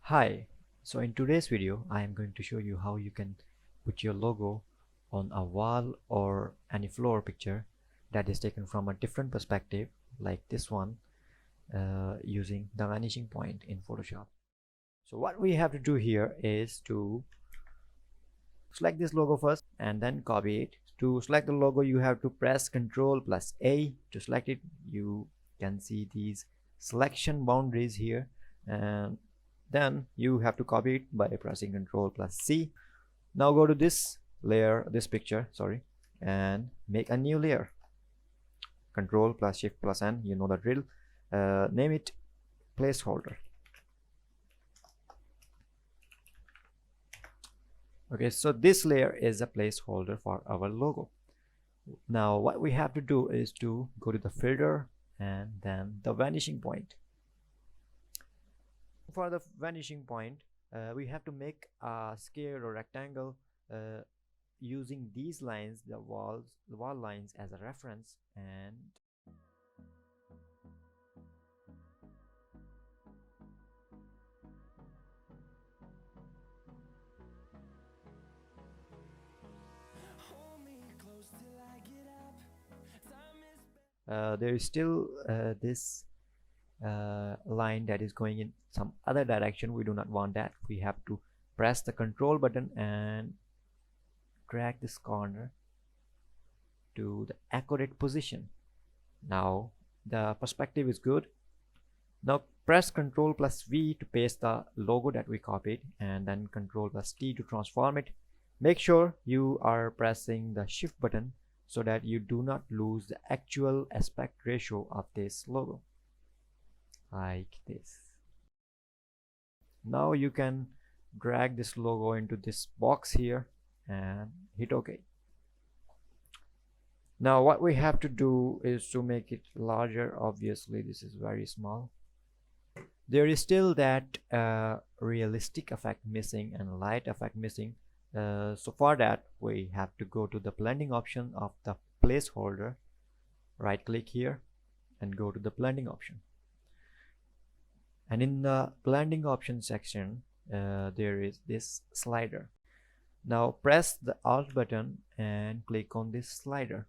Hi, so in today's video I am going to show you how you can put your logo on a wall or any floor picture that is taken from a different perspective like this one using the vanishing point in Photoshop. So what we have to do here is to select this logo first and then copy it. To select the logo you have to press Ctrl plus A to select it. You can see these selection boundaries here, and then you have to copy it by pressing Ctrl plus C. Now go to this layer, this picture, sorry, and make a new layer. Ctrl plus Shift plus N, you know the drill. Name it placeholder. Okay, so this layer is a placeholder for our logo. Now what we have to do is to go to the filter and then the vanishing point. For the vanishing point, we have to make a square or rectangle using these lines, the wall lines, as a reference, and there is still this line that is going in some other direction. We do not want that. We have to press the control button and drag this corner to the accurate position. Now the perspective is good. Now press Ctrl plus V to paste the logo that we copied, and then Ctrl plus T to transform it. Make sure you are pressing the Shift button so that you do not lose the actual aspect ratio of this logo, like this. Now you can drag this logo into this box here and hit OK. Now what we have to do is to make it larger. Obviously this is very small. There is still that realistic effect missing and light effect missing. So for that we have to go to the blending option of the placeholder, right click here and go to the blending option, and in the blending option section there is this slider. Now press the Alt button and click on this slider.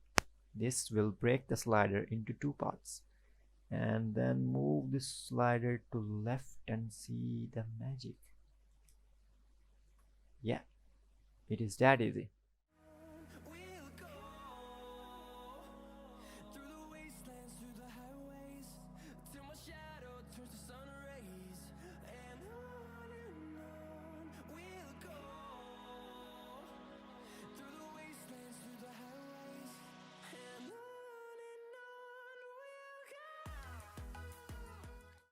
This will break the slider into two parts, and then move this slider to left and see the magic. Yeah, it is that easy.